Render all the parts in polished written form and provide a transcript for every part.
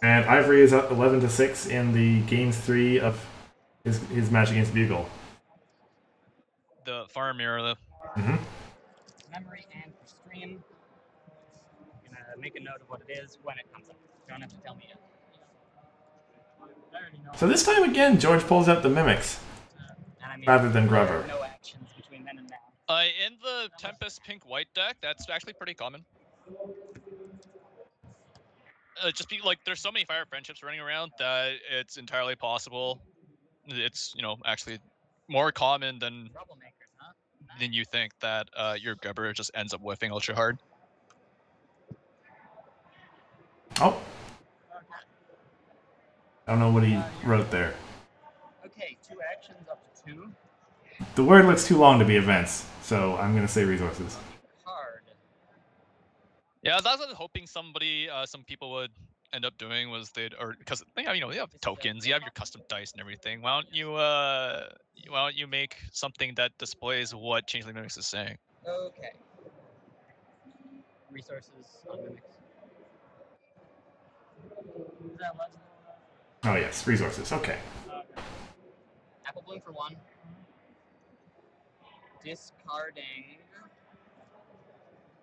And Ivory is up 11-6 in the games 3 of his match against Bugle. The farm mirror. Mm-hmm. Memory and for stream. I'm gonna make a note of what it is when it comes up. You don't have to tell me yet. So this time again, George pulls out the Mimics And I mean, rather than Grubber. No actions between then and now. In the Tempest Pink White deck, that's actually pretty common. Just be like, there's so many fire friendships running around that it's entirely possible. It's, you know, actually more common than you think that your Grubber just ends up whiffing ultra hard. Oh. I don't know what he wrote there. Okay, 2 actions up to 2. The word looks too long to be events, so I'm going to say resources. Hard. Yeah, that's what I was hoping somebody, some people would end up doing was because you know, you have tokens, you have your custom dice and everything. Why don't you make something that displays what Changeling Mimics is saying? Okay. Resources on Mimics. Is that legible? Oh yes, resources. Okay. Apple Bloom for 1. Discarding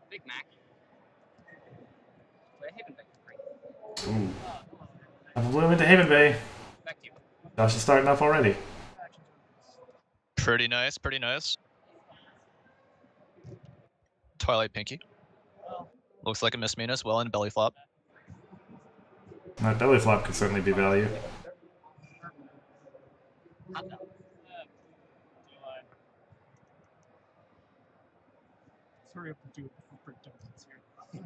Big Mac. Play Haven Bay for 3. Ooh. Apple Bloom into Haven Bay. Back to you. Josh is starting off already. Pretty nice, pretty nice. Twilight Pinky. Looks like a mismean as well in belly flop. That belly flop could certainly be value. Sorry if we do breakdowns here. Your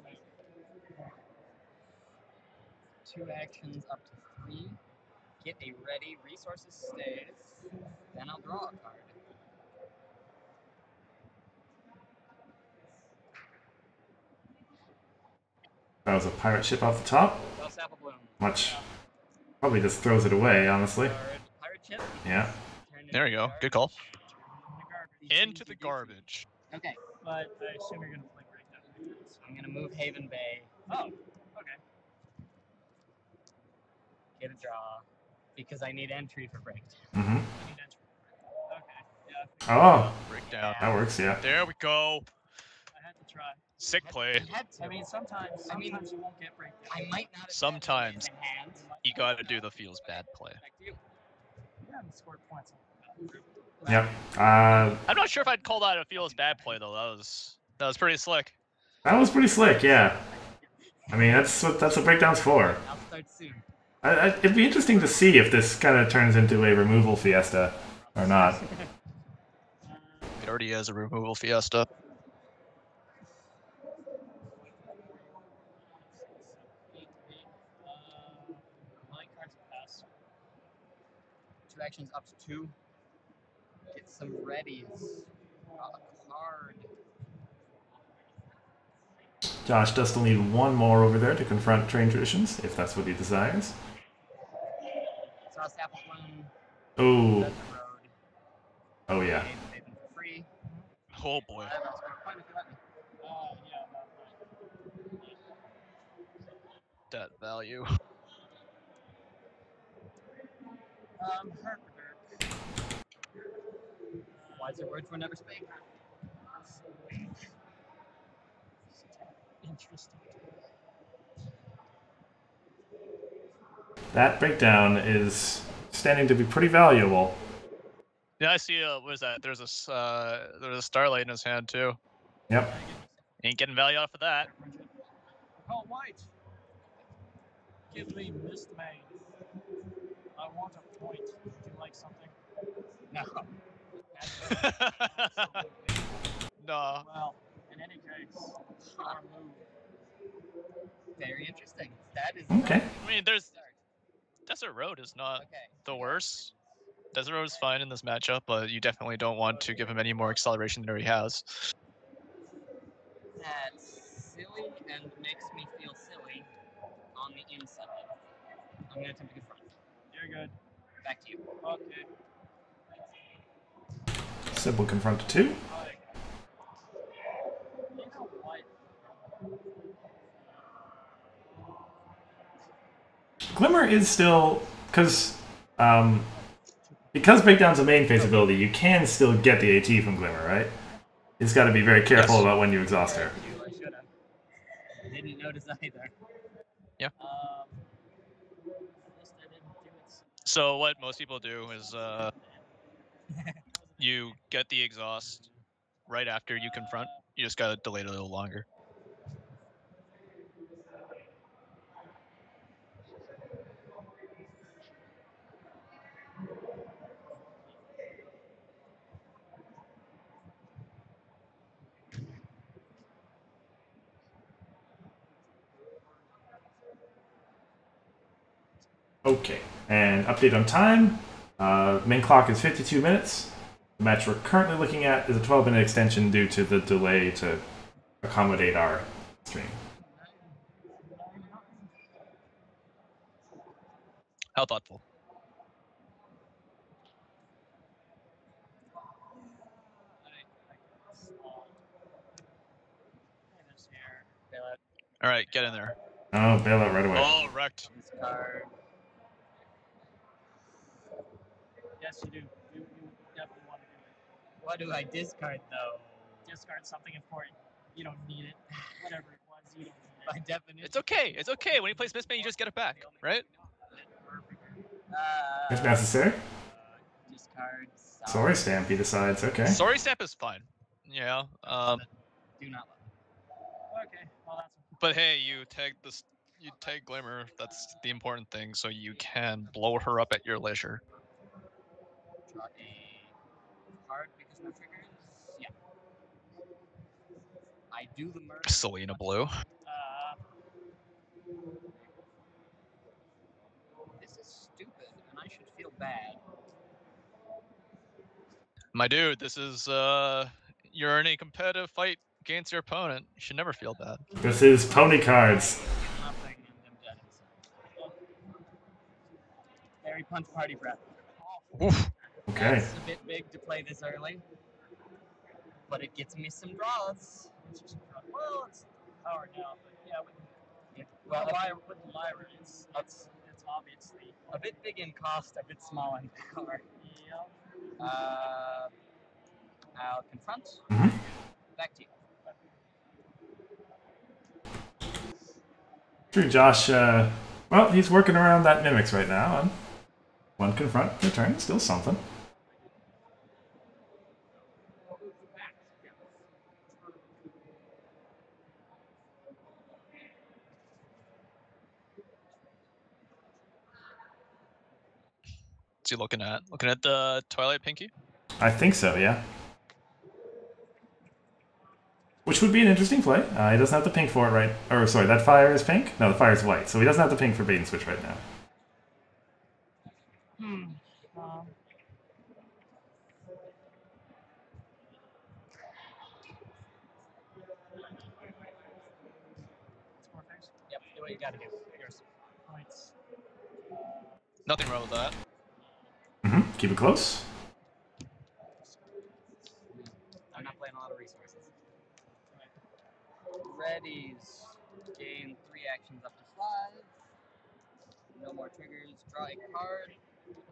move. 2 actions up to 3. Get a ready. Resources stays. Then I'll draw a card. That was a pirate ship off the top. Apple Bloom. Much. Probably just throws it away, honestly. Pirate ship. Yeah. There you go. Good call. Into the garbage. Okay. But I assume you're going to play breakdown. I'm going to move Haven Bay. Oh, okay. Get a draw. Because I need entry for breakdown. Mm-hmm. Okay. Yeah. Oh. Breakdown. That works, yeah. There we go. I had to try. Sick play. I mean, sometimes you won't get breakdown. I might not have Sometimes in hand. you gotta do the feels bad play. Back to you. You haven't scored points on that. Yep. I'm not sure if I'd call that a feels bad play though. That was pretty slick. That was pretty slick, yeah. I mean, that's what breakdown's for. I'll start soon. It'd be interesting to see if this kind of turns into a removal fiesta or not. It already is a removal fiesta. Two actions up to 2. Get some readies. Draw a card. Josh does still need one more over there to confront Train Traditions, if that's what he desires. Sauce Apple Bloom. Oh. Desert Road. Oh, yeah. Haven for free. Oh boy. I'll score a point if you let me. That value. Herberg. Wiser words were never spoken. Interesting. That breakdown is standing to be pretty valuable. Yeah, I see. What is that? There's a Starlight in his hand too. Yep. Ain't getting value off of that. Oh, white. Give me Mist Main. I want a point. Would you like something? No. No. Well, in any case, our move. Very interesting. That is Okay. I mean, Desert Road is not okay. the worst. Desert Road is fine in this matchup, but you definitely don't want to give him any more acceleration than he has. That's silly and makes me feel silly on the inside. I'm gonna attempt to confront. You're good. Back to you. Okay. Simple confront to 2. You know what? Glimmer is still because Breakdown's a main phase ability, you can still get the AT from Glimmer, right? You just got to be very careful about when you exhaust her. I should have. Didn't notice either. Yeah. At least I didn't do it. So what most people do is you get the exhaust right after you confront. You just gotta delay it a little longer. Okay, and update on time. Main clock is 52 minutes. The match we're currently looking at is a 12-minute extension due to the delay to accommodate our stream. How thoughtful. All right, get in there. Oh, bail out right away. Oh, wrecked. Discard. Yes, you do. You definitely want to do it. What do I discard though? Discard something important. You don't need it. Whatever it was, you don't need it. By definition. It's okay. It's okay. When you play Smithman, you just get it back, right? If necessary. Discard. Sorry, Stampy decides. Okay. Sorry, Step is fine. Yeah. Do not love. Okay, well that's But hey, you tag this. You tag Glimmer. That's the important thing. So you can blow her up at your leisure. Draw a card because no triggers. Yeah. I do the murder. Selena Blue. This is stupid, and I should feel bad. My dude, this is you're in a competitive fight against your opponent. You should never feel bad. This is pony cards. Nothing, and I'm dead inside. Very punch party breath. Oof. Okay. It's a bit big to play this early, but it gets me some draws. well, it's power now, but yeah, with Well, with Lyra, it's obviously a bit big in cost, a bit small in power. yeah. I'll confront. Mhm. Back to you. True, Josh. Well, he's working around that mimics right now, and one confront per turn, still something. What's he looking at? Looking at the Twilight Pinky? I think so, yeah. Which would be an interesting play. He doesn't have the pink for it, right? Or, sorry, that fire is pink? No, the fire is white, so he doesn't have the pink for bait and switch right now. Yep, do what you gotta do. Yours. Points. Nothing wrong with that. Keep it close. I'm not playing a lot of resources. Readies. Gain 3 actions up to 5. No more triggers. Draw a card.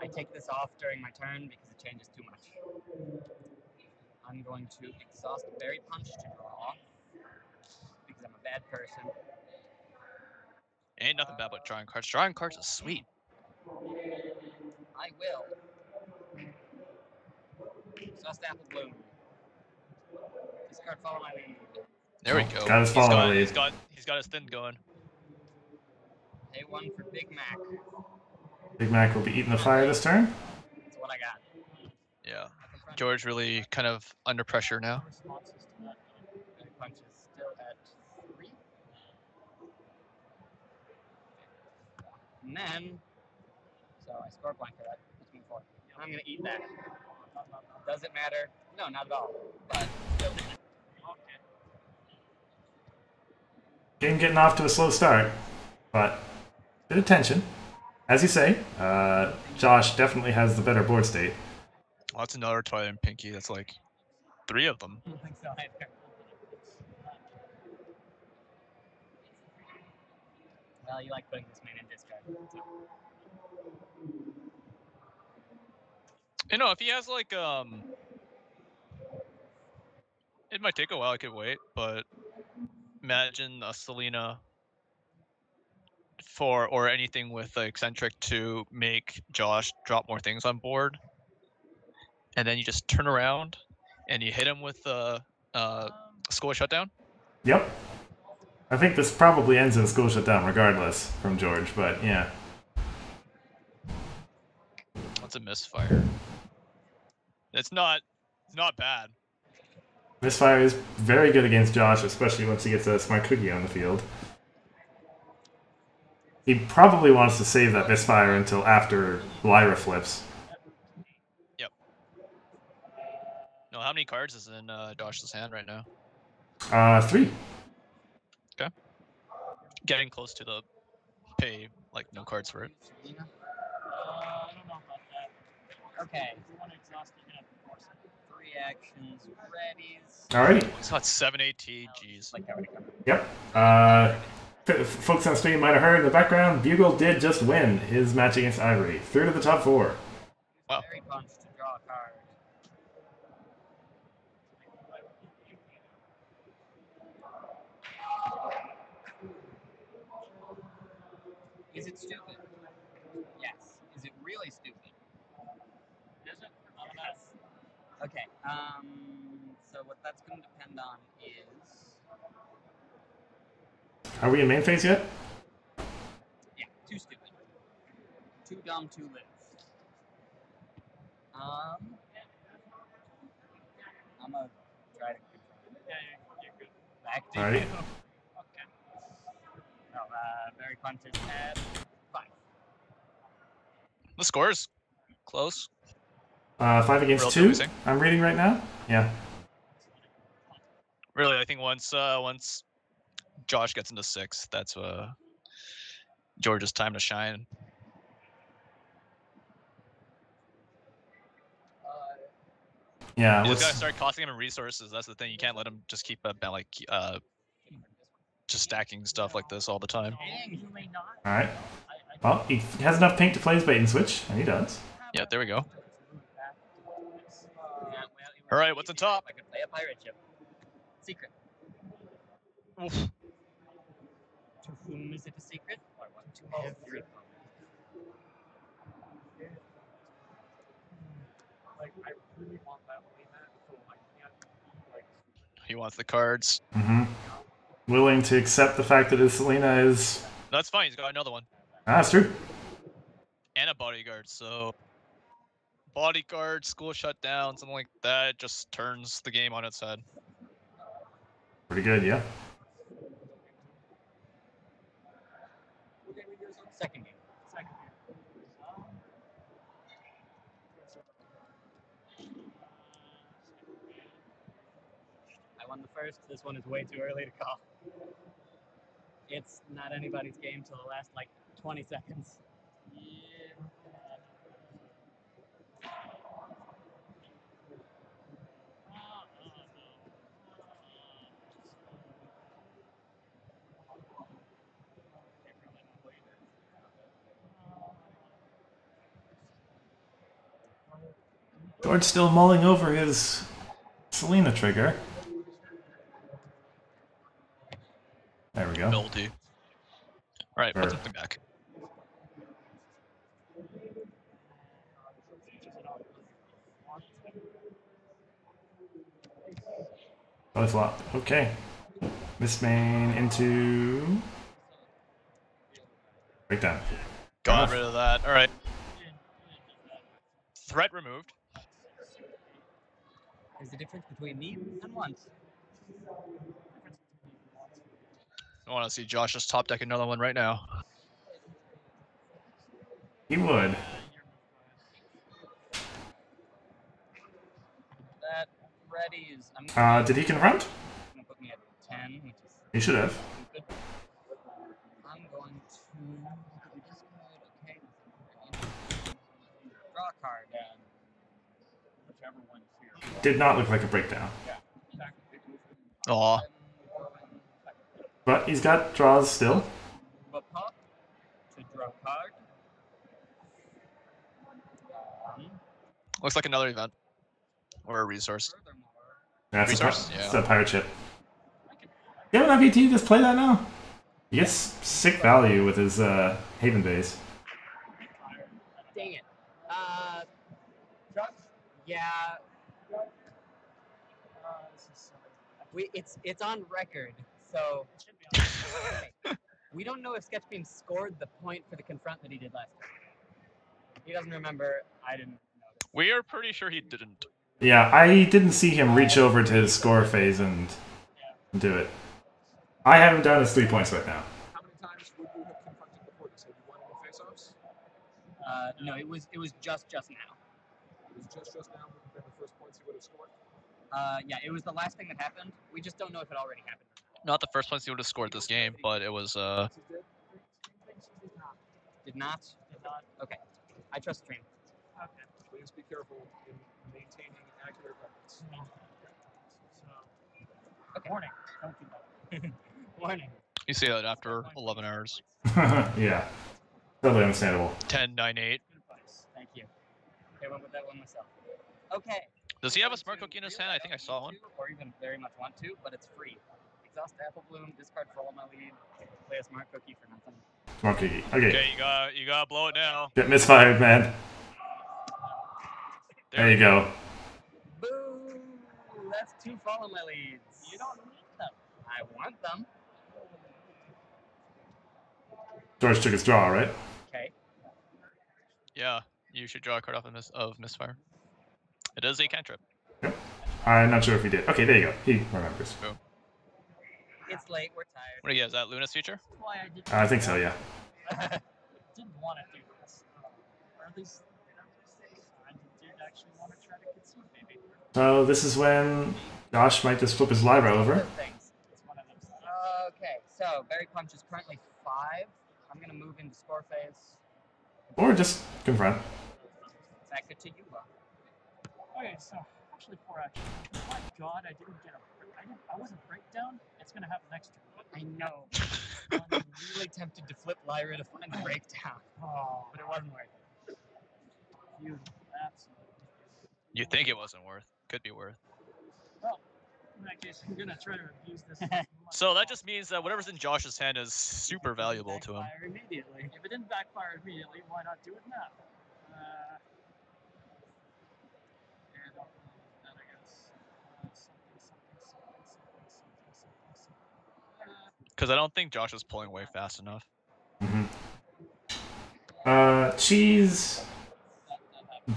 I take this off during my turn because it changes too much. I'm going to exhaust Berry Punch to draw because I'm a bad person. Ain't nothing bad about drawing cards. Drawing cards is sweet. I will. Exhaust Apple Bloom. Discard Follow My Lead. There we Oh, go. got his follow lead. He's got his thing going. Pay 1 for Big Mac. Big Mac will be eating the fire this turn. That's what I got. Yeah. George really kind of under pressure now. Responses to that. Berry Punch is still at 3. And then, so I score blank for that. Between 4. I'm going to eat that. Does it matter? No, not at all. But still. Okay. Game getting off to a slow start, but bit of tension. As you say, Josh definitely has the better board state. Well, that's another Twilight and Pinky. That's like 3 of them. I don't think so either. Well, you like putting this man in discard. So. You know, if he has like it might take a while. I could wait, but imagine a Selena or anything with the eccentric to make Josh drop more things on board, and then you just turn around and you hit him with the school shutdown. Yep. I think this probably ends in a school shutdown regardless from George, but yeah. That's a misfire. It's not bad. Misfire is very good against Josh, especially once he gets a smart cookie on the field. He probably wants to save that misfire until after Lyra flips. Yep. No, how many cards is in Josh's hand right now? 3. Okay. Getting close to the pay, like no cards for it. I don't know about that. Okay. If you want to exhaust, you're gonna have to force it. 3 actions, readies. Alrighty. It's got 7 AT, jeez. Like already covered. Yep. Folks on stream might have heard in the background, Bugle did just win his match against Ivory. Through to the top 4. Wow. Very punch to draw a card. Is it stupid? Yes. Is it really stupid? Is it? Yes. Okay. So what that's going to depend on is. Are we in main phase yet? Yeah, too stupid. Too dumb to live. I'm gonna try to control it. Yeah, you're good. Back to Alrighty. you. Okay. No, very punches at 5. The score's close. 5 against Real 2. losing. I'm reading right now. Yeah. Really, I think once Josh gets into 6, that's George's time to shine. Yeah. You just gotta Let's, start costing him resources. That's the thing. You can't let him just keep just stacking stuff like this all the time. Dang, you may not. Alright. Well, he has enough pink to play his bait and switch, and he does. Yeah, there we go. Yeah, well, it would All right, be what's on easier top? if I could play a pirate ship. Secret. Oof. To whom is it a secret? Or what? To every Like, I really want that playmat, so I can't, like, He wants the cards. Mm-hmm. Willing to accept the fact that his Selena is... That's fine. He's got another one That's true. and a bodyguard. So bodyguard, school shut down, something like that, just turns the game on its head. Pretty good, yeah. second game. second here. I won the first. This one is way too early to call. It's not anybody's game till the last, like, 20 seconds. George still mulling over his Selena trigger. There we go. Mildew. All right, put Sure. something back. Oh, it's locked. Okay. Miss main into... Breakdown. Got Enough. rid of that. All right. Threat removed. There's a difference between me and once. I want to see Josh just top deck another one right now. He would. That ready is. I'm Did he confront? gonna put me at 10, which is He should have. good. card. Whichever one's here. Did not look like a breakdown. Aw. But he's got draws still. Pop to draw card. Looks like another event. Or a resource. Furthermore, That's Resource? It's Yeah. a pirate ship. You have an FET just play that now? He gets sick value with his Haven base. dang it. Yeah, This is silly. it's on record, so It should be on. okay. We don't know if Sketchbeam scored the point for the confront that he did last time. He doesn't remember. I didn't notice. We are pretty sure he didn't. Yeah, I didn't see him reach over to his score phase and do it. I haven't done his 3 points right now. How many times would you have confronted before this? Have you won any face-offs? No, it was just now. It was just now would have been the first points he would have scored. Yeah, it was the last thing that happened. We just don't know if it already happened. Not the first points he would have scored this game, but it was He did. Did not. Did not. Okay, I trust Stream. Okay. Please be careful in maintaining accurate records. So. Okay. Warning. Don't do that. Warning. you see that after 11 hours. Yeah. Totally understandable. 10, 9, 8. Good advice. Thank you. Okay, I went with that one myself. Okay. Does he have a smart cookie in his hand? I think I saw one. Or even very much want to, but it's free. Exhaust Apple Bloom, discard for all my lead, play a smart cookie for nothing. Smart cookie. Okay. Okay, you gotta blow it now. Get misfired, man. There you go. Boo! That's 2 follow my leads. You don't need them. I want them. George took his draw, right? Okay. Yeah, you should draw a card off of misfire. It is a cantrip. I'm not sure if he did. Okay, there you go. He remembers. It's late, we're tired. What do you get? Is that Luna's feature? That's why I didn't. I think so, yeah. Didn't want to do this, or at least I did actually want to try to concede, maybe. So this is when Josh might just flip his Lyra over. Things. It's one of those. Okay, so Berry Punch is currently 5. I'm gonna move into score phase. Or just confront. Back to you. Okay, so actually 4 actions. My God, I didn't get a. I wasn't breakdown. It's gonna happen next turn. I know. I'm really tempted to flip Lyra to find the breakdown, Oh, but it wasn't worth it. you absolutely. You think it wasn't worth? Could be worth. Well, in that case, I'm gonna try to abuse this. So that just means that whatever's in Josh's hand is super valuable to him. Backfire immediately. If it didn't backfire immediately, why not do it now? And I'll that, I guess. Something. Because I don't think Josh is pulling away fast enough. Cheese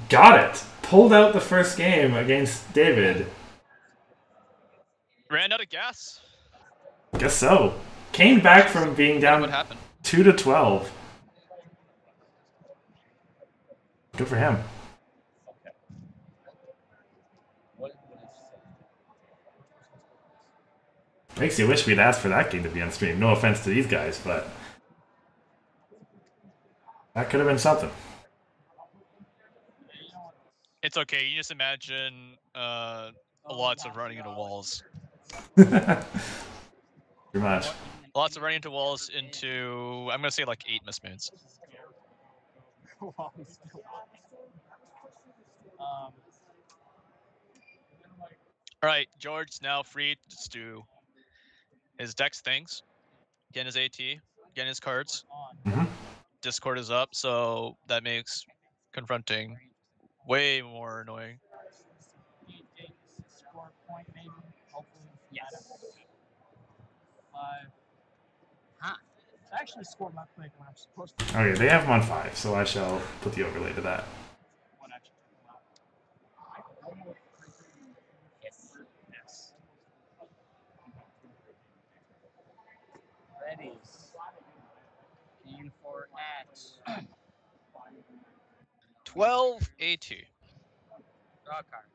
got it. Pulled out the first game against David. Ran out of gas. Guess so. Came back from being What down happened? 2 to 12. Good for him. Makes you wish we'd asked for that game to be on stream. No offense to these guys, but that could have been something. It's okay. You just imagine lots of running into walls. Pretty much. Lots of running into walls into, I'm going to say like 8 mismoves. Alright, George's now free to do his dex things. Getting his AT, getting his cards. Mhm. Discord is up, so that makes confronting way more annoying. Score point, maybe. Hopefully. Yes. 5. Huh. I actually scored my play when I'm supposed to. Okay, they have him on 5, so I shall put the overlay to that. One action. Yes. Yes. Ready. Aim for at. 12 AT. Draw a card.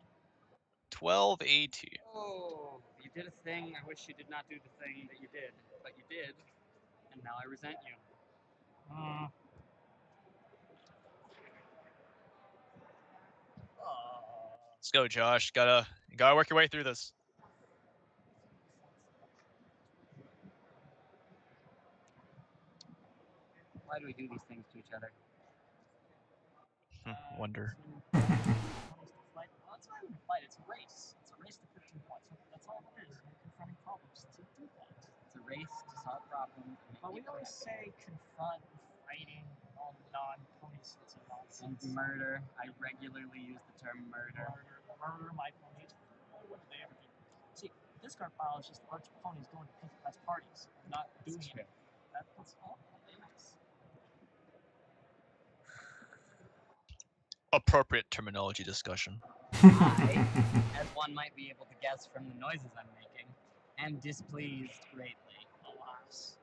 12 AT. Oh, you did a thing. I wish you did not do the thing that you did, but you did, and now I resent you. Let's go, Josh. You gotta work your way through this. Why do we do these things to each other? Wonder. Well, that's not even a fight. It's a race. It's a race to 15 points. That's all it is. We're confronting problems to do that. It's a race to solve problems. But we always say confront, fighting, all non-pony sorts of And nonsense. murder. I regularly use the term murder. Murder my ponies. What did they ever do? See, this card pile is just a bunch of ponies going to Pink Class parties, not doing It's true. it. That's all it is. Appropriate terminology discussion. I, as one might be able to guess from the noises I'm making, am displeased greatly. Alas.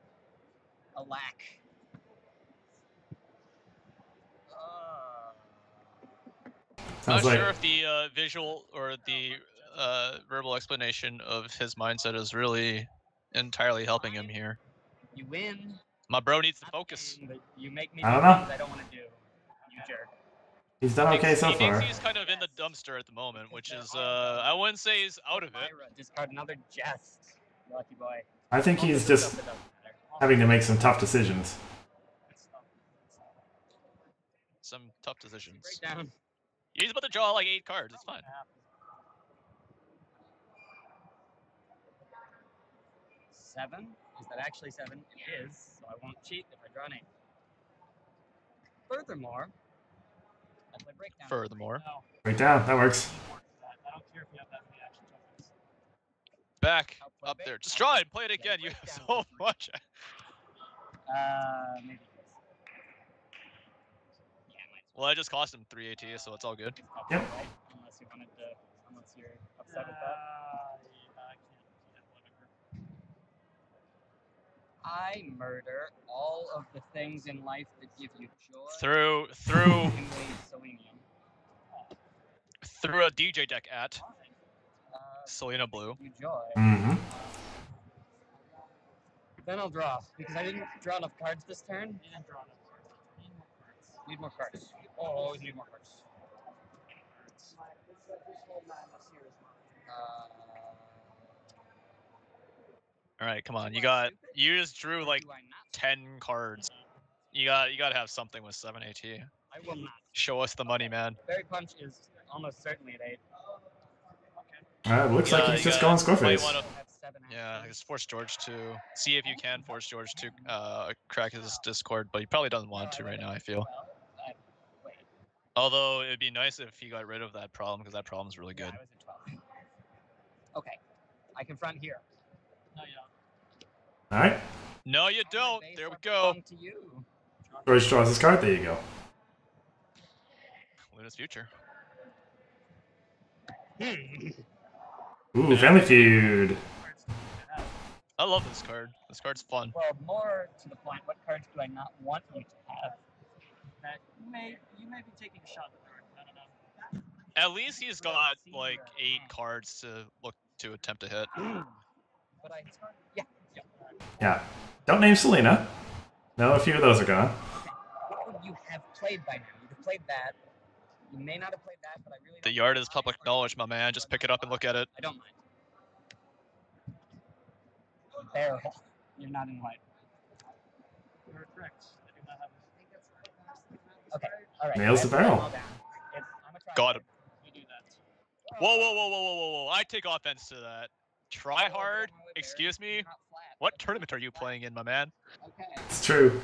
Alack. Not Sounds like sure if the visual or the verbal explanation of his mindset is really entirely helping him here. You win. My bro needs to Not focus. saying that you make me I do don't know. things I don't want to do. You jerk. he's done okay so he far. thinks he's kind of in the dumpster at the moment, which is I wouldn't say he's out of it. Myra, discard another jest. Lucky boy. I think Most he's of the just stuff that doesn't matter. having to make some tough decisions. Some tough decisions. Breakdown. He's about to draw like 8 cards. It's fine. 7? Is that actually 7? It is, so I won't cheat if I draw an 8. Furthermore, I play breakdown. Furthermore, No, Break down, that works. I don't care if you have that many action tokens. back Outplay up bait. there. Just draw it and play it Play again. You have breakdown so for free. much. Maybe this. Yeah, might as Well, I just cost him 3 AT, so it's all good. well. Yep. Right? Unless you wanted to, unless you're upset with that. Yeah, I can't. Yeah, whatever. I murder all of the things in life that give you joy. Through Namely selenium. a DJ deck at Uh, Selena Blue. you joy. Mm-hmm. Then I'll draw because I didn't draw enough cards this turn. You didn't draw enough cards. Need more cards. Oh, always need more cards. All right, come on. Am I stupid? You just drew Or like do I not? 10 cards. You got to have something with 7 AT. I will not. Show us the money, man. Berry Punch is almost certainly at 8. It looks like he's just going might Squareface. wanna- I have 7 Yeah, actions. just force George to see if you can force George to crack his Discord, but he probably doesn't want to right now, I feel. Well, wait. Although it'd be nice if he got rid of that problem because that problem's really Yeah, good. I was at 12. Okay. I confront here. No, you don't. Alright. No, you All my don't. base There we weapons go. belong to you. George draws his card, there you go. Luna's future. Ooh, Family Feud. I love this card. This card's fun. Well, more to the point, what cards do I not want you to have? That you may be taking a shot at the card. I don't know. At least he's got like 8 cards to look to attempt to hit. But I, yeah. Yeah. Don't name Selena. No, a few of those are gone. What would you have played by now? You'd have played that. You may not have played that, but I really The don't yard mind. is public knowledge, my man. Just pick it up and look at it. I don't mind. Barrel. You're not in white. You're correct. I do not have Okay. All right. Nails the I have to put them barrel. all down. I'm a Got him. you do that. Whoa, whoa, whoa, whoa, whoa, whoa, whoa. I take offense to that. Try hard? Excuse me? What tournament are you playing in, my man? Okay. It's true.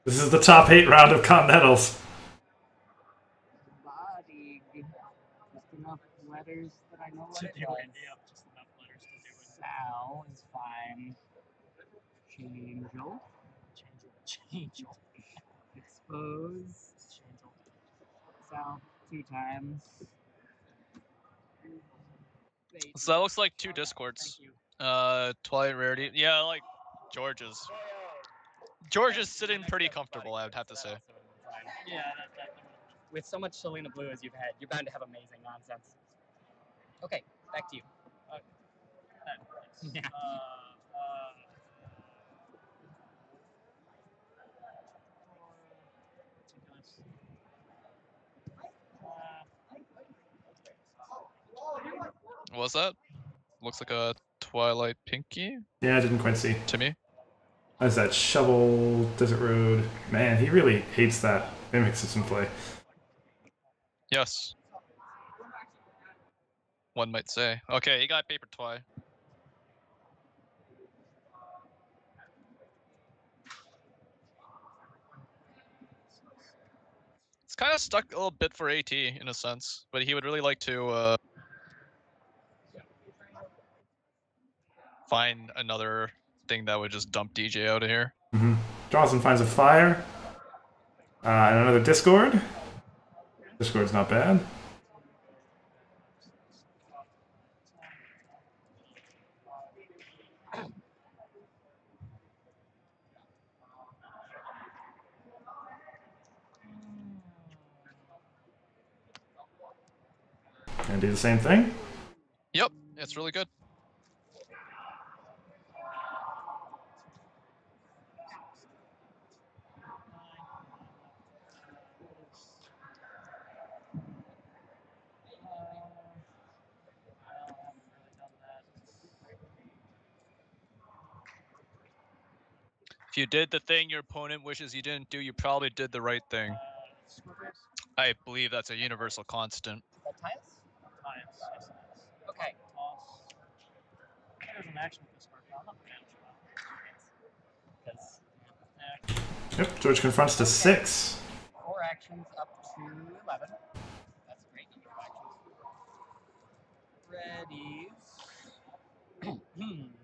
This is the top 8 round of Continentals. Body. Just enough letters that I know what To it do was. it. Yeah, just enough letters to do it. Sal is fine. Changel. Change. Expose. Sal 2 times. Bait. So that looks like 2 Discords. Thank you. Twilight Rarity. Yeah, like George's. George is sitting pretty comfortable, I would have to say. Yeah, that With so much Selena Blue as you've had, you're bound to have amazing nonsense. Okay, back to you. Yeah. was that? Looks like a Twilight Pinky Yeah, I didn't quite see. to me. That's that shovel desert road. Man, he really hates that mimic system play. Yes. One might say. Okay, he got paper Twi. It's kind of stuck a little bit for AT in a sense, but he would really like to find another thing that would just dump DJ out of here. Mm-hmm. Dawson finds a fire. And another Discord. Discord's not bad. And do the same thing. Yep, it's really good. If you did the thing your opponent wishes you didn't do, you probably did the right thing. I believe that's a universal constant. That tiles? Times, yes, it is. Okay. Toss. There's an action with this card, but I'm not managing that. Because Yep, George confronts to 6. 4 actions up to 11. That's great. You get actions. Ready.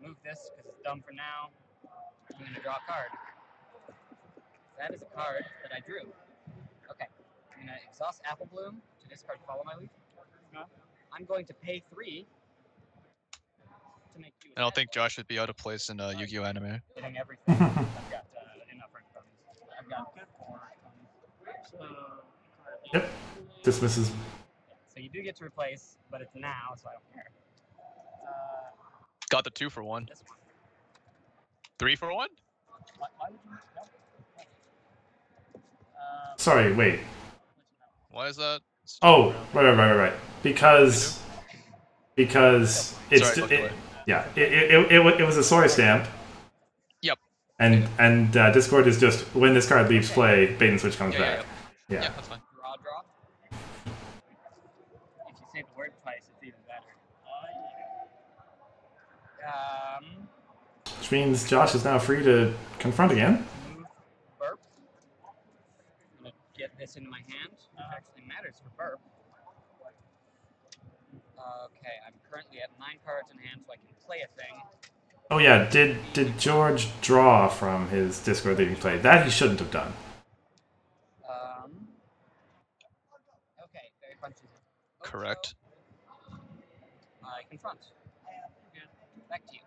Move this because it's dumb for now. I'm going to draw a card. That is a card that I drew. Okay. I'm going to exhaust Apple Bloom to discard Follow My Leaf. I'm going to pay 3 to make you. I don't think Josh would be out of place in a Yu-Gi-Oh anime. Getting everything. I've got enough red cards. I've got good 4. So, Yep. Dismisses. So you do get to replace, but it's now, so I don't care. Got the 2 for 1. This one. 3 for 1? why would you no? Sorry, wait. Why is that? Oh, right. Because it's Sorry, look away. it was a Sora stamp. Yep. And Discord is just when this card leaves play, bait and switch comes back. Yeah, Yeah. that's fine. Draw. If you say the word twice, it's even better. Which means Josh is now free to confront again. Move burp. I'm gonna get this into my hand. It actually matters for burp. Okay, I'm currently at 9 cards in hand, so I can play a thing. Oh yeah, did George draw from his Discord that he played? That he shouldn't have done. Okay, very punches it. Correct. I confront. Good. Back to you.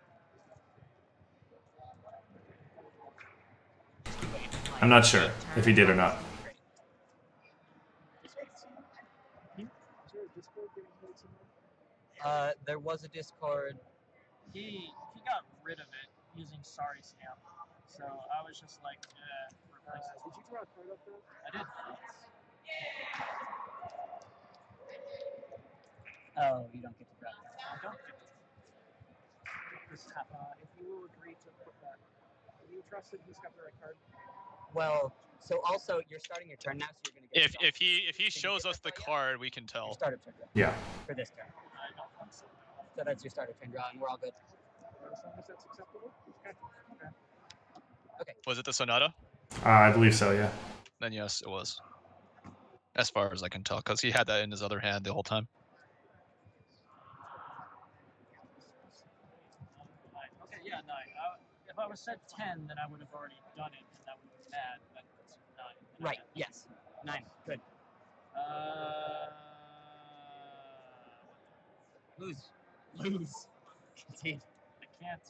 I'm not sure if he did or not. There was a Discord. He got rid of it using Sorry Stamp. So I was just like, replace it. Did you draw a card up there? I did. Oh, you don't get to grab that. I don't get this If you will agree to put that, are you trusted he's got the right card? Well, so also you're starting your turn now, so you're gonna get. If he shows us the card, we can your tell. start of turn draw Yeah. for this turn. I don't think so. So that's your start of turn draw, and we're all good. As long as that's acceptable? Okay. Was it the Sonata? I believe so. Yeah. Then yes, it was. As far as I can tell, because he had that in his other hand the whole time. Okay, yeah, 9. If I was set 10, then I would have already done it, and that would be bad. But it's 9. Right. Yes. 9. Good. Lose. Indeed. I can't.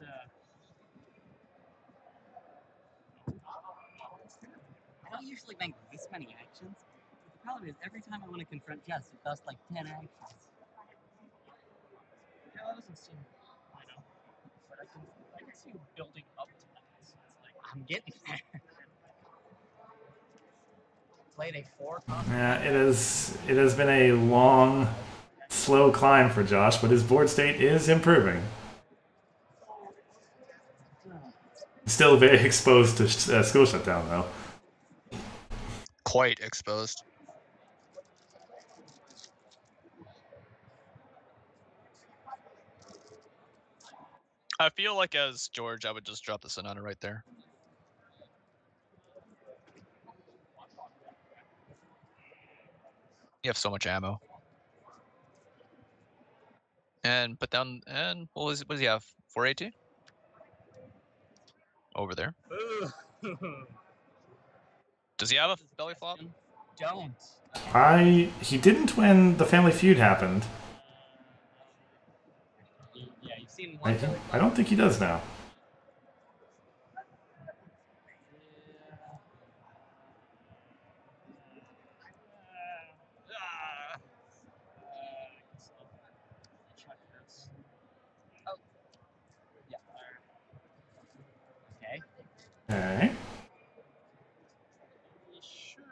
I don't usually make this many actions. But the problem is, every time I want to confront Jess, it does like 10 actions. Yeah, that doesn't seem. I know. But I can see you building up to that. It's like I'm getting there. Played a 4 cost. Yeah. It has been a long slow climb for Josh, but his board state is improving. Still very exposed to school shutdown, though. Quite exposed. I feel like as George, I would just drop the Sonata right there. You have so much ammo. And put down, and what does he have? 480? Over there. Does he have a belly flop? Don't. He didn't when the Family Feud happened. Yeah, you've seen one belly I don't think he does now. Check this. Yeah. Okay. Okay. Sure.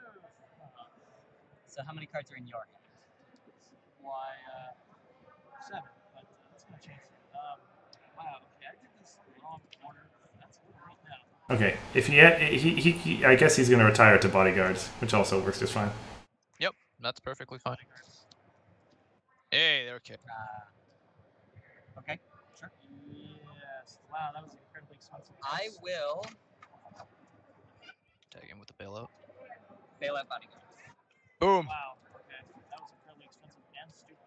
So how many cards are in your hand? Why, 7, but that's gonna change. Wow, okay, I did this in the wrong order. That's right now. Okay. If he I guess he's going to retire to bodyguards, which also works just fine. Yep, that's perfectly fine. Hey, they're okay. Okay, sure. Yes. Wow, that was incredibly expensive. I will Tag him with the bailout. bail out bodyguards. Boom. Wow, okay. That was incredibly expensive and stupid.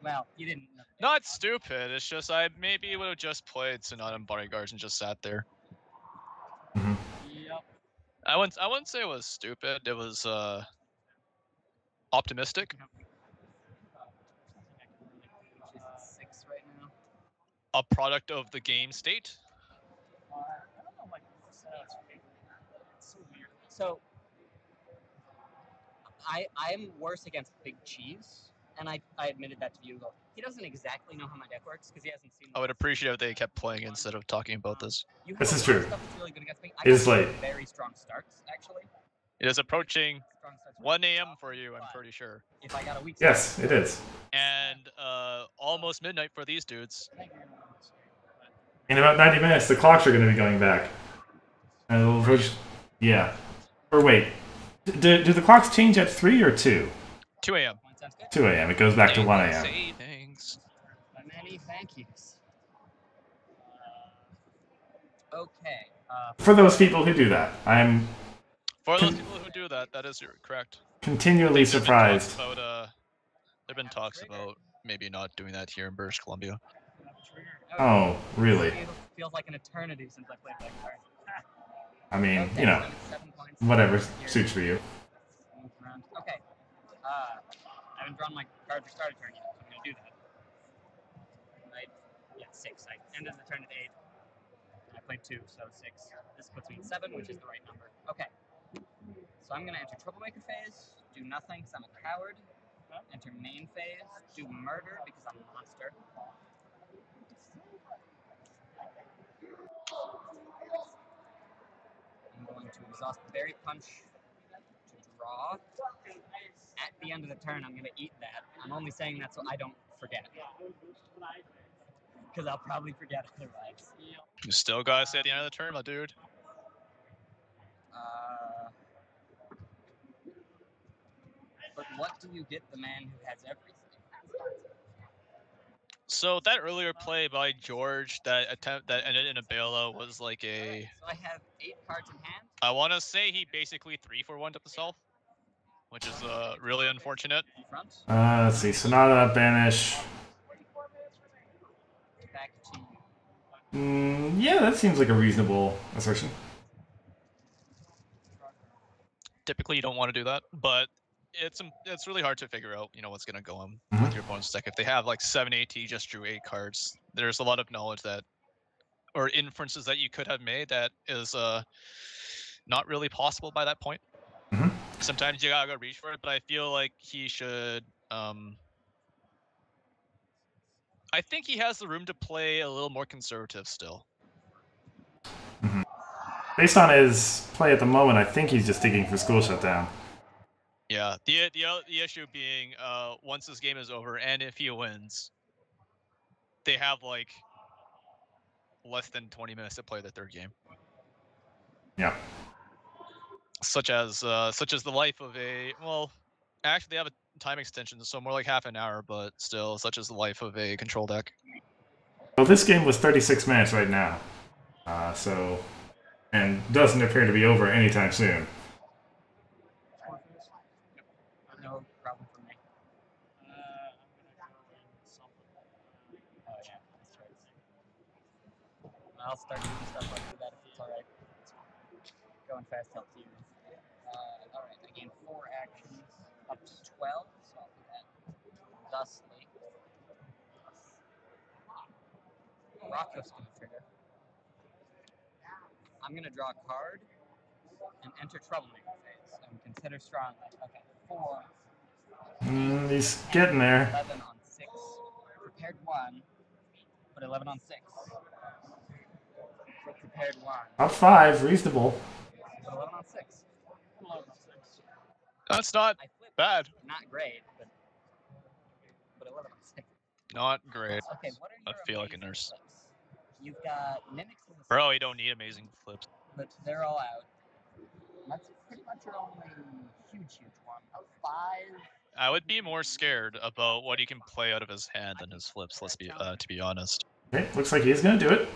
Well, you didn't know. Not stupid. It's just I maybe would have just played Sonata and bodyguards and just sat there. Mm-hmm. Yep. I wouldn't say it was stupid. It was optimistic. Which is 6 right now. A product of the game state. I don't know, like, this it's so weird. So I'm worse against Big Cheese, and I admitted that to Bugle. He doesn't exactly know how my deck works because he hasn't seen. I would appreciate if they kept playing instead of talking about this. You have This a is lot of true. Stuff that's really good against me. I It is got late. Very strong starts, actually. It is approaching Strong starts 1 a.m. for you, I'm pretty sure. If I got a weak Yes, it is. And almost midnight for these dudes. In about 90 minutes, the clocks are going to be going back. And yeah. Or wait. Do the clocks change at 3 or 2? 2 a.m. Sounds good. 2 a.m. It goes back to 1 a.m. Savings. Many thank yous. Okay. For those people who do that, I'm For those people who do that, that is correct. continually surprised. There've been talks about maybe not doing that here in British Columbia. Oh, really? It feels like an eternity since I played that card. I mean, Okay, you know, so it's 7 points. whatever suits for you. Move around. Okay. I haven't drawn my card for starter turn yet, so I'm gonna do that. Right? Yeah, 6. I ended the turn at 8. And I played 2, so 6. This puts me at 7, which is the right number. Okay. So I'm gonna enter troublemaker phase, do nothing because I'm a coward. Enter main phase, do murder because I'm a monster. I'm going to exhaust Berry Punch to draw. At the end of the turn, I'm going to eat that. I'm only saying that so I don't forget. Because I'll probably forget otherwise. You still gotta say at the end of the turn, my dude. But what do you get the man who has everything? So that earlier play by George that ended in a bailout was like a. So I have 8 cards in hand. I want to say he basically 3-for-1'd up himself, which is really unfortunate. Front. Let's see. Sonata, banish. Back to you. Yeah, that seems like a reasonable assertion. Typically, you don't want to do that, but it's really hard to figure out, what's gonna go on Mhm. with your opponent's deck. If they have like 7 AT, just drew 8 cards. There's a lot of knowledge or inferences that you could have made that is not really possible by that point. Mhm. Sometimes you gotta go reach for it, but I feel like he should. I think he has the room to play a little more conservative still. Based on his play at the moment, I think he's just digging for school shutdown. Yeah. The issue being, once this game is over, and if he wins, they have like less than 20 minutes to play the third game. Yeah. Such as the life of a actually they have a time extension, so more like half an hour, but still, such as the life of a control deck. Well, this game was 36 minutes right now, and doesn't appear to be over anytime soon. No problem for me. I'm gonna go in something. Oh yeah, that's right. I'll start doing stuff after that if it's alright. Going fast helps you. Alright, I gain 4 actions up to 12, so I'll do that thusly. Rakos gonna trigger. I'm gonna draw a card and enter troublemaker phase and consider strongly. Okay, 4. He's getting there. 11 on 6. Prepared 1, but 11 on 6. Prepared 1, Up 5, reasonable. but 11 on 6. 11 on 6. That's not I flipped. bad. Not great, but 11 on 6. Not great. Okay, what are I your feel like a amazing nurse. flips? You've got mimics in the Bro, side, you don't need amazing flips. but they're all out. That's pretty much your only huge one. A 5. I would be more scared about what he can play out of his hand than his flips. Let's be to be honest. Okay, looks like he's gonna do it.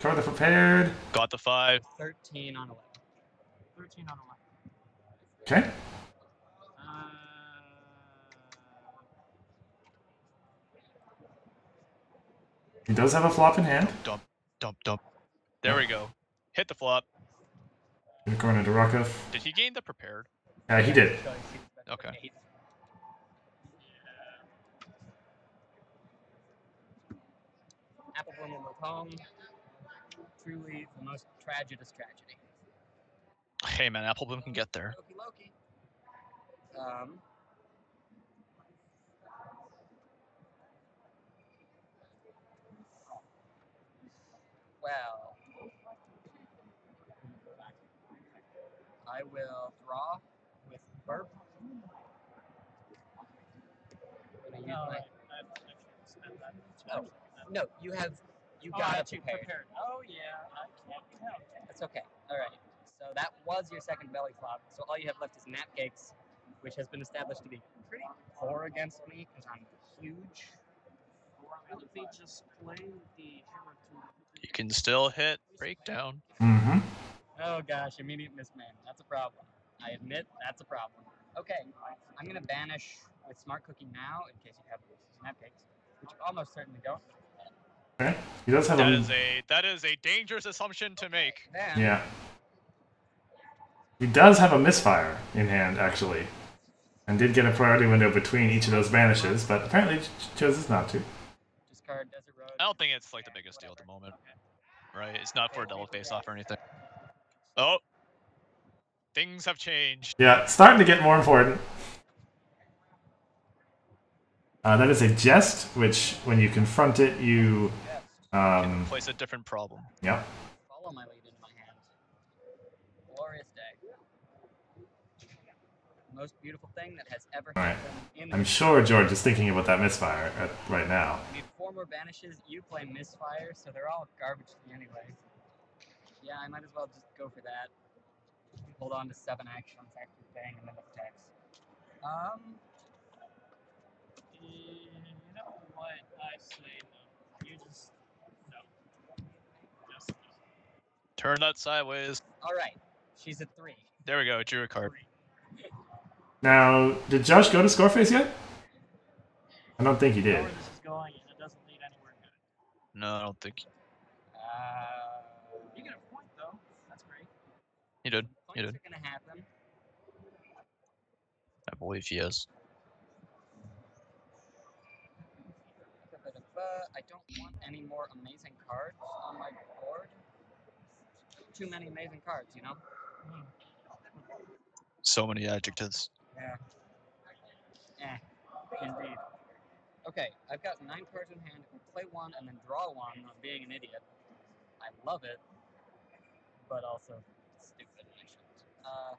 Cover the prepared. Got the 5. 13 on 11. 13 on 11. Okay. He does have a flop in hand. Dump. There we go. Hit the flop. Going into Rakov. Did he gain the prepared? He did. Okay. 8. Apple Bloom will move home. Truly the most tragedious tragedy. Hey man, Apple Bloom can get there. Loki. Well, I will draw with burp. No, I shouldn't spend that. Oh, no, you got it prepared. Oh yeah, I can't count. That's okay. All right. So that was your second belly flop. So all you have left is Napcakes, which has been established to be pretty poor against me because I'm huge. Let me just play the hammer to. You can still hit breakdown. Mm-hmm. Oh gosh, immediate misman. That's a problem. I admit that's a problem. Okay, I'm gonna banish with Smart Cookie now in case you have Napcakes, which you almost certainly don't. Okay. He does have That is a dangerous assumption to make. Then, Yeah. He does have a misfire in hand, actually. And did get a priority window between each of those banishes, but apparently chooses not to. discard Desert Road. I don't think it's like the biggest deal at the moment. Right? It's not for a double face off or anything. Oh. Things have changed. Yeah, starting to get more important. That is a jest, which, when you confront it, you... Place a different problem. Yeah. Follow my lead into my hand. Glorious day. Most beautiful thing that has ever Alright. happened in I'm sure George is thinking about that misfire right now. I need 4 more banishes. You play misfire, so they're all garbage to me anyway. Yeah, I might as well just go for that. Hold on to 7 actions after bang and then attacks. You know what I say though? You just no. Just no. Turn that sideways. Alright, she's at 3. There we go, drew a card. Now, did Josh go to Scoreface yet? I don't think he You know did. where this is going, and it doesn't lead anywhere good. No, I don't think You get a point though. That's great. he did. Points He did. are gonna happen. I believe he is. I don't want any more amazing cards on my board. Too many amazing cards, you know? So many adjectives. Yeah. Indeed. Okay, I've got 9 cards in hand. If I play one and then draw one, I'm being an idiot. I love it, but also stupid. I shouldn't.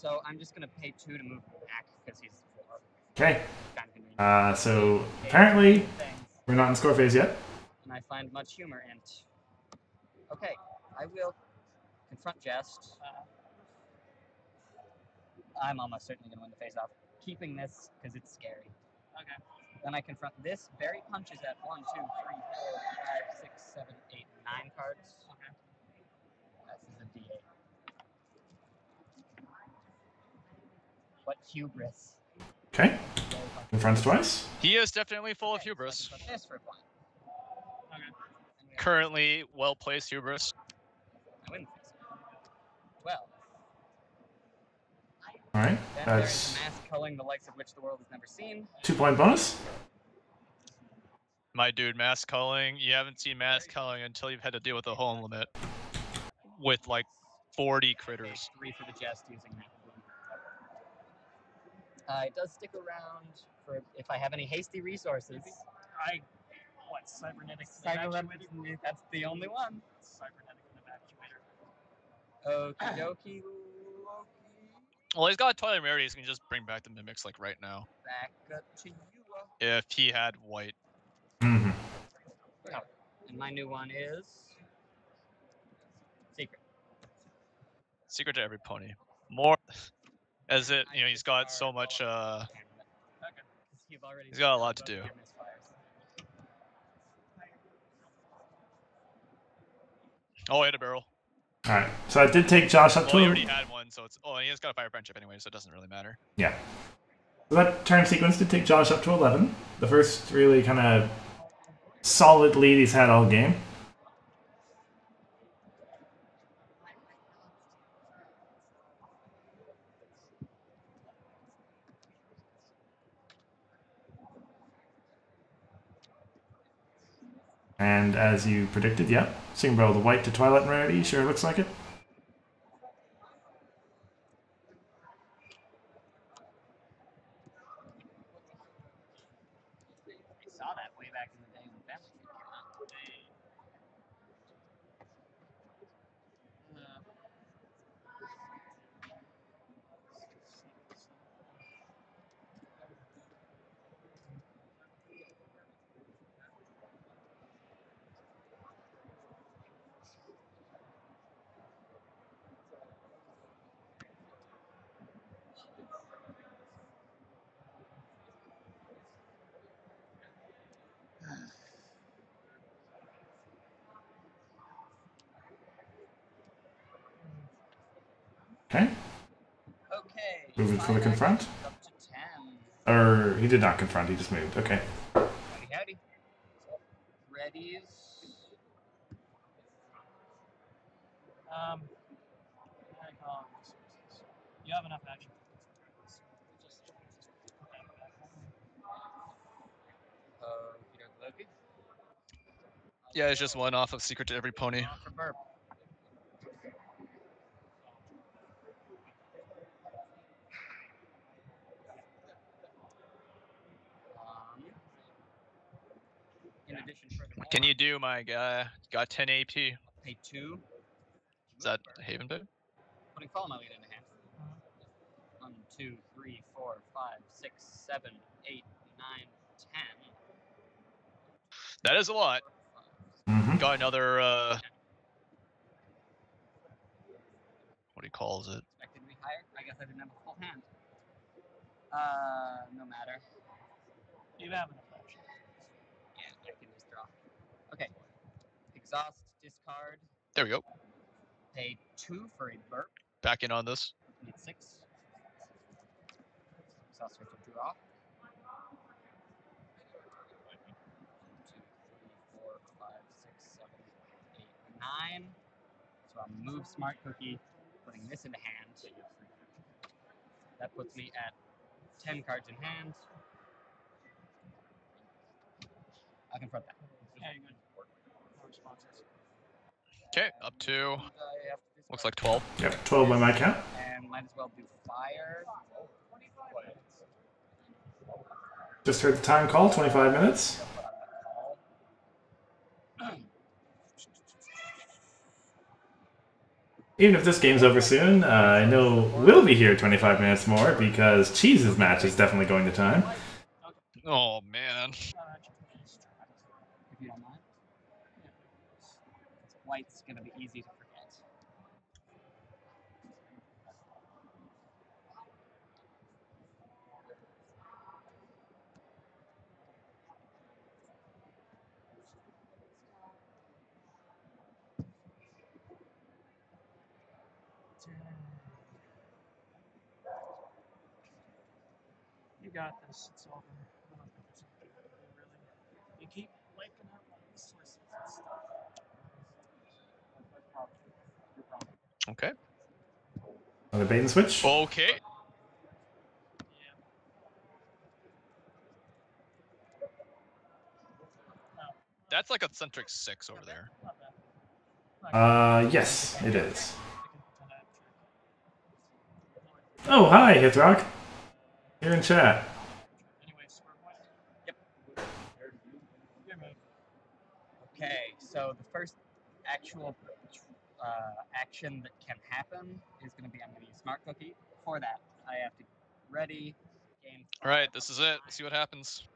So I'm just gonna pay 2 to move back because he's 4. Okay. Kind of convenient. So apparently Things, we're not in score phase yet. and I find much humor in it. Okay, I will confront Jest. I'm almost certainly gonna win the face-off. Keeping this because it's scary. Okay. Then I confront this. Barry punches at 1, 2, 3, 4, 5, 6, 7, 8, 9 cards. Okay. This is a D8. What hubris. Okay. Confronts twice. He is definitely full of Okay, so I hubris. confront this for a point. Okay. And we have- Currently well-placed hubris. I win the face-off. 12. All right. Then there is That's mass culling the likes of which the world has never seen. 2-point bonus. My dude, mass culling. You haven't seen mass culling until you've had to deal with a home limit with like 40 critters. 3 for the Jest using that. It does stick around for if I have any hasty resources. Cybernetic Cybernetic, that's the only one. Cybernetic evacuator. Okie dokie. Well, he's got toilet rarities. He can just bring back the mimics like right now. Back up to you. If he had white. Mm-hmm. Oh, and my new one is secret. Secret to every pony. More as it, you know, he's got so much. He's got a lot to do. Oh, I hit a barrel. All right. So I did take Josh up Well, to he him. already had one, so it's. Oh, and he has got a fire friendship anyway, so it doesn't really matter. Yeah. So that turn sequence did take Josh up to 11. The first really kind of solid lead he's had all game. And as you predicted, yeah, Sing Barrel the white to Twilight and Rarity, sure looks like it. I saw that way back in the day when Family Feud came out. Okay. Okay. Moving for the 5 confront? actions Up to 10. Or he did not confront, he just moved. Okay. Howdy, howdy. Readies. You have enough action. Okey-dokey. Yeah, it's just one off of Secret to every pony. For burp. In addition, furthermore, Can you do, my guy? Got 10 AP. Is pay 2, that Haven Bit? putting Follow My Lead into hand. 1, 2, 3, 4, 5, 6, 7, 8, 9, 10. That is a lot. Mm-hmm. Got another, what he calls it. Expected to be higher. I guess I didn't have a full hand. No matter. You have enough action. Yeah, I can just draw. Okay. Exhaust, discard, There we go. pay 2 for a burp. Back in on this. Need 6. Exhaust to draw. 2, 3, 4, 5, 6, 7, 8, 9. So I'll move Smart Cookie, putting this into hand. That puts me at 10 cards in hand. I'll confront that. Yeah, you're good. No responses. Okay, up to, And I have to looks discard like 12. Yep, 12 by my count. And might as well do fire. Just heard the time call, 25 minutes. Put on the call. Even if this game's over soon, I know we'll be here 25 minutes more because Cheese's match is definitely going to time. Oh man. If you don't mind. White's gonna be easy to forget. You got this. It's over. I don't think there's anything to do, really. You keep waking up on resources and stuff. Okay. On the bait and switch. Okay. Yeah. Oh, That's like a centric 6 over there. not bad. Yes, it is. I can pretend I have a trick. Oh, hi, Hithrock. You're in chat. Anyway, square point. Yep. Your move. Okay, so the first actual action that can happen is going to be I'm going to use Smart Cookie. Before that, I have to ready, game. Alright, this is it. Let's see what happens.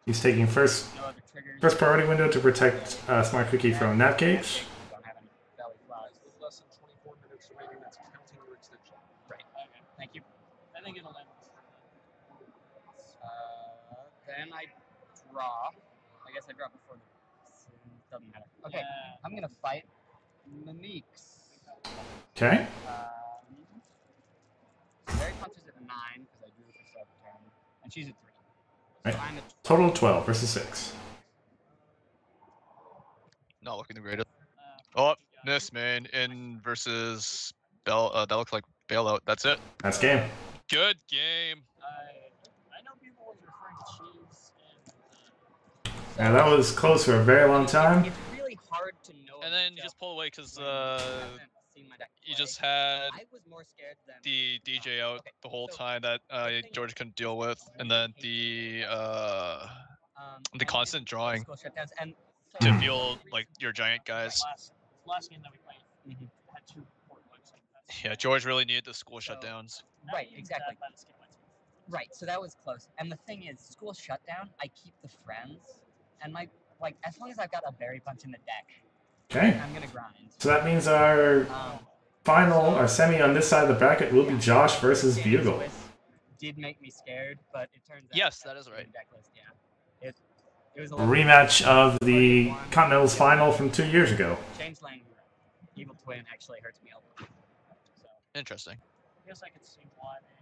He's taking first No other triggers. priority window to protect Smart Cookie from Navcage. Don't have any belly flies. With less than 24 minutes remaining, that's counting your extension. Right. Okay. Thank you. I think it'll end. Then I draw. I guess I draw before the. Doesn't matter. Okay. Yeah. I'm gonna fight Mimiques. Okay. Barry punches at 9 because I drew for 7 turn, and she's at 3. Right. So I'm at Total 12 versus 6. Not looking the greatest. Oh, miss, man. In versus Bell. That looks like bailout. That's it. That's game. Good game. I know people was referring to cheese and Now that was close for a very long time. It's really hard to know. And then you matchup just pull away because when you haven't seen my deck you play. just had I was more scared than the DJ out Okay, the whole so time that George couldn't deal with, and then the and constant drawing school shutdowns and to feel like your giant guys. last game that we played Mhm. had 2 port bugs. Yeah, George really needed the school So- shutdowns. Right, exactly. That skip went to. Right, so that was close. And the thing is, school shutdown, I keep the friends, and my as long as I've got a berry punch in the deck, Okay. I'm gonna grind. So that means our final, our semi on this side of the bracket will be Josh versus Game Bugle. Swiss did make me scared, but it turns out Yes, that is was right. the deck list, yeah. It was a A little rematch of the Continentals final from 2 years ago. Change lane. Evil Twin actually hurts me a lot. So Interesting. I guess I could see why they